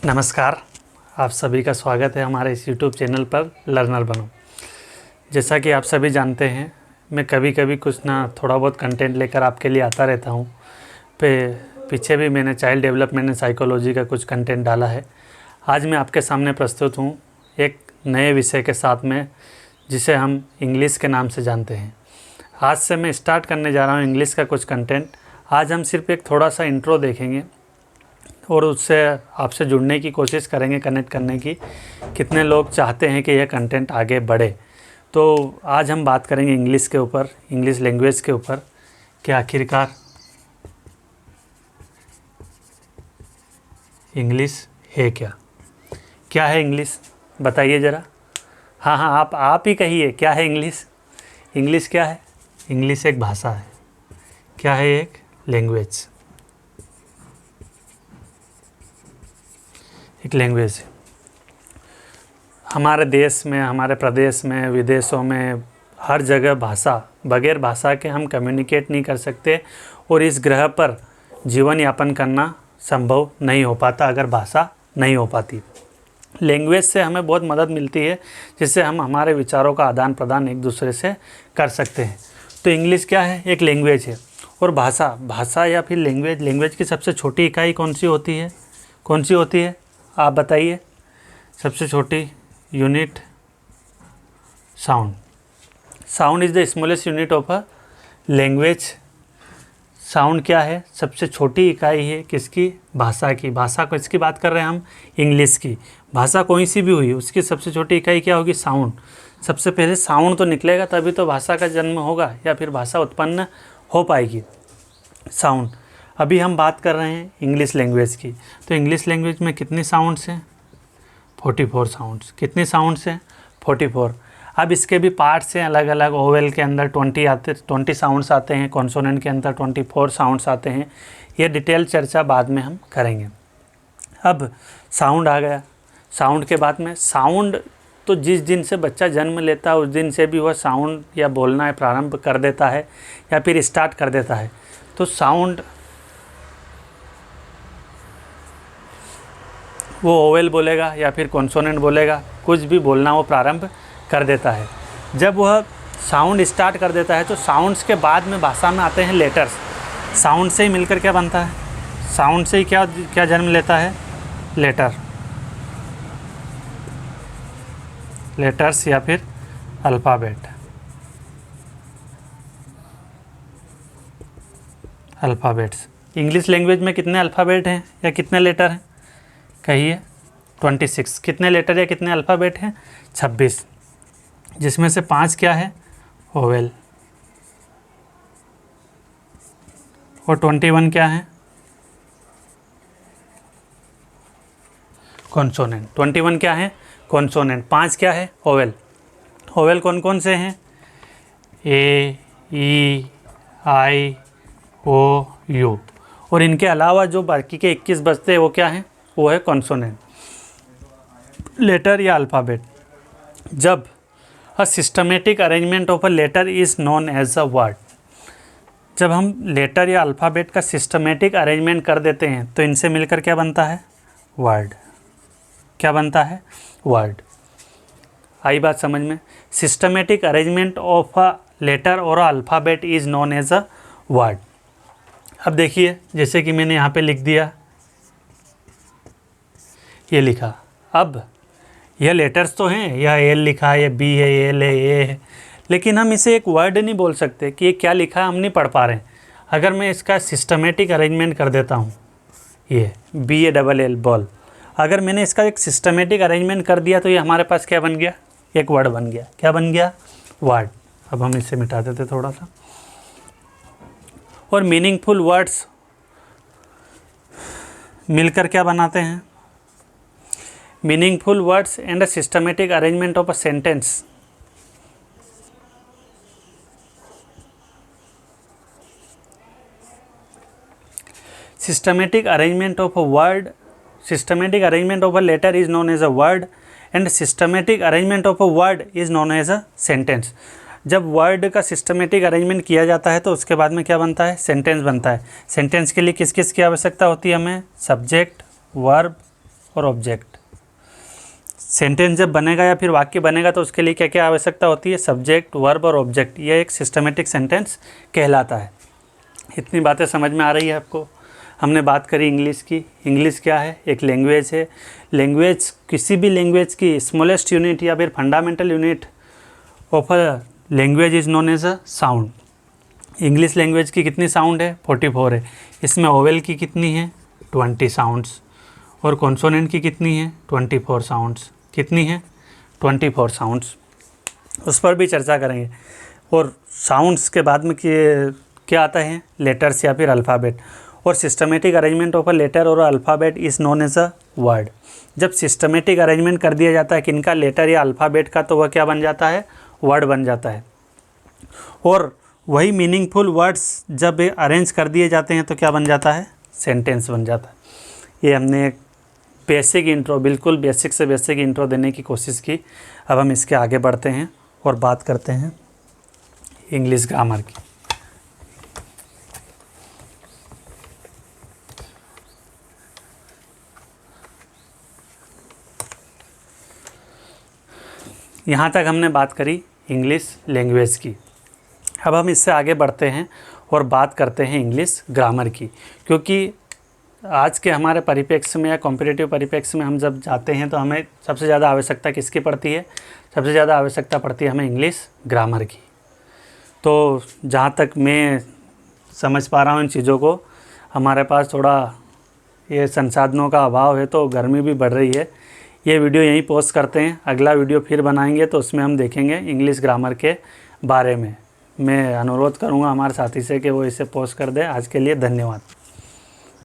नमस्कार, आप सभी का स्वागत है हमारे इस YouTube चैनल पर लर्नर बनो। जैसा कि आप सभी जानते हैं, मैं कभी कभी कुछ ना थोड़ा बहुत कंटेंट लेकर आपके लिए आता रहता हूँ। पीछे भी मैंने चाइल्ड डेवलपमेंट एंड साइकोलॉजी का कुछ कंटेंट डाला है। आज मैं आपके सामने प्रस्तुत हूँ एक नए विषय के साथ में, जिसे हम इंग्लिश के नाम से जानते हैं। आज से मैं स्टार्ट करने जा रहा हूँ इंग्लिश का कुछ कंटेंट। आज हम सिर्फ एक थोड़ा सा इंट्रो देखेंगे और उससे आपसे जुड़ने की कोशिश करेंगे, कनेक्ट करने की। कितने लोग चाहते हैं कि यह कंटेंट आगे बढ़े। तो आज हम बात करेंगे इंग्लिश के ऊपर, इंग्लिश लैंग्वेज के ऊपर, कि आखिरकार इंग्लिश है क्या। क्या है इंग्लिश, बताइए ज़रा। हाँ, आप ही कहिए, क्या है इंग्लिश। इंग्लिश क्या है? इंग्लिश एक भाषा है। क्या है? एक लैंग्वेज, एक लैंग्वेज है। हमारे देश में, हमारे प्रदेश में, विदेशों में, हर जगह भाषा, बगैर भाषा के हम कम्युनिकेट नहीं कर सकते और इस ग्रह पर जीवन यापन करना संभव नहीं हो पाता अगर भाषा नहीं हो पाती। लैंग्वेज से हमें बहुत मदद मिलती है, जिससे हम हमारे विचारों का आदान प्रदान एक दूसरे से कर सकते हैं। तो इंग्लिश क्या है? एक लैंग्वेज है। और भाषा या फिर लैंग्वेज की सबसे छोटी इकाई कौन सी होती है? कौन सी होती है, आप बताइए। सबसे छोटी unit, sound is the smallest unit of a language. Sound क्या है? सबसे छोटी इकाई है किसकी? भाषा की। भाषा को इसकी बात कर रहे हैं हम, इंग्लिश की। भाषा कोई सी भी हुई, उसकी सबसे छोटी इकाई क्या होगी? साउंड। सबसे पहले साउंड तो निकलेगा, तभी तो भाषा का जन्म होगा या फिर भाषा उत्पन्न हो पाएगी। साउंड। अभी हम बात कर रहे हैं इंग्लिश लैंग्वेज की। तो इंग्लिश लैंग्वेज में कितनी साउंड्स हैं? 44 साउंड्स। कितनी साउंड्स हैं? 44। अब इसके भी पार्ट्स हैं अलग अलग। ओवेल के अंदर 20 साउंड्स आते हैं, कॉन्सोनेंट के अंदर 24 साउंड्स आते हैं। ये डिटेल चर्चा बाद में हम करेंगे। अब साउंड आ गया। साउंड के बाद में, साउंड तो जिस दिन से बच्चा जन्म लेता है उस दिन से भी वह साउंड या बोलना प्रारंभ कर देता है या फिर स्टार्ट कर देता है। तो साउंड वो ओवेल बोलेगा या फिर कॉन्सोनेंट बोलेगा, कुछ भी बोलना वो प्रारंभ कर देता है। जब वह साउंड स्टार्ट कर देता है तो साउंड्स के बाद में भाषा में आते हैं लेटर्स। साउंड से ही मिलकर क्या बनता है? साउंड से ही क्या जन्म लेता है? लेटर्स या फिर अल्फ़ाबेट्स। इंग्लिश लैंग्वेज में कितने अल्फ़ाबेट हैं या कितने लेटर हैं? कहिए। 26। कितने लेटर या कितने अल्फ़ाबेट हैं? 26, जिसमें से 5 क्या है? ओवेल। और 21 क्या है? कॉन्सोनेंट। 21 क्या है? कॉन्सोनेंट। 5 क्या है? ओवेल। ओवेल कौन कौन से हैं? ए, ई, आई, ओ, यू। और इनके अलावा जो बाकी के 21 बचते हैं वो क्या हैं? वो है कॉन्सोनेंट, लेटर या अल्फ़ाबेट। जब a systematic arrangement of a letter is known as a word. जब हम लेटर या अल्फ़ाबेट का सिस्टमेटिक अरेंजमेंट कर देते हैं तो इनसे मिलकर क्या बनता है? वर्ड। क्या बनता है? वर्ड। आई बात समझ में? Systematic arrangement of a letter और alphabet is known as a word. अब देखिए, जैसे कि मैंने यहाँ पे लिख दिया, ये लिखा। अब यह लेटर्स तो हैं, यह एल लिखा है, यह बी है, एल है, ए है, लेकिन हम इसे एक वर्ड नहीं बोल सकते कि ये क्या लिखा है, हम नहीं पढ़ पा रहे हैं। अगर मैं इसका सिस्टमेटिक अरेंजमेंट कर देता हूँ, ये BALL बॉल, अगर मैंने इसका एक सिस्टमेटिक अरेंजमेंट कर दिया तो ये हमारे पास क्या बन गया? एक वर्ड बन गया। क्या बन गया? वर्ड। अब हम इसे मिटा देते थोड़ा सा। और मीनिंगफुल वर्ड्स मिलकर क्या बनाते हैं? Meaningful words and a systematic arrangement of a sentence. Systematic arrangement of a word, systematic arrangement of a letter is known as a word and systematic arrangement of a word is known as a sentence. जब word का systematic arrangement किया जाता है तो उसके बाद में क्या बनता है? सेंटेंस बनता है। सेंटेंस के लिए किस किस की आवश्यकता होती है हमें? सब्जेक्ट, वर्ब, और ऑब्जेक्ट। सेंटेंस जब बनेगा या फिर वाक्य बनेगा तो उसके लिए क्या क्या आवश्यकता होती है, सब्जेक्ट, वर्ब और ऑब्जेक्ट। यह एक सिस्टमेटिक सेंटेंस कहलाता है। इतनी बातें समझ में आ रही है आपको। हमने बात करी इंग्लिश की। इंग्लिश क्या है, एक लैंग्वेज है। लैंग्वेज, किसी भी लैंग्वेज की स्मॉलेस्ट यूनिट या फिर fundamental unit of a language is known as a sound. English language की कितनी साउंड है, 44 है। इसमें ओवेल की कितनी है, 20 साउंड्स, और कॉन्सोनेंट की कितनी है, 24 साउंड्स। कितनी है, 24 साउंड्स। उस पर भी चर्चा करेंगे। और साउंड्स के बाद में क्या आता है, लेटर्स या फिर अल्फ़ाबेट। और systematic arrangement of a letter और alphabet is known as a word. जब सिस्टमेटिक अरेंजमेंट कर दिया जाता है किनका, लेटर या अल्फ़ाबेट का, तो वह क्या बन जाता है, वर्ड बन जाता है। और वही मीनिंगफुल वर्ड्स जब अरेंज कर दिए जाते हैं तो क्या बन जाता है, सेंटेंस बन जाता है। ये हमने एक बेसिक इंट्रो, बिल्कुल बेसिक से बेसिक इंट्रो देने की कोशिश की। अब हम इसके आगे बढ़ते हैं और बात करते हैं इंग्लिश ग्रामर की। यहाँ तक हमने बात करी इंग्लिश लैंग्वेज की। अब हम इससे आगे बढ़ते हैं और बात करते हैं इंग्लिश ग्रामर की। क्योंकि आज के हमारे परिप्रेक्ष्य में या कॉम्पिटिटिव परिप्रेक्ष्य में हम जब जाते हैं तो हमें सबसे ज़्यादा आवश्यकता किसकी पड़ती है, सबसे ज़्यादा आवश्यकता पड़ती है हमें इंग्लिश ग्रामर की। तो जहाँ तक मैं समझ पा रहा हूँ इन चीज़ों को, हमारे पास थोड़ा ये संसाधनों का अभाव है, तो गर्मी भी बढ़ रही है। ये वीडियो यहीं पोस्ट करते हैं। अगला वीडियो फिर बनाएंगे तो उसमें हम देखेंगे इंग्लिश ग्रामर के बारे में। मैं अनुरोध करूँगा हमारे साथी से कि वो इसे पोस्ट कर दे। आज के लिए धन्यवाद।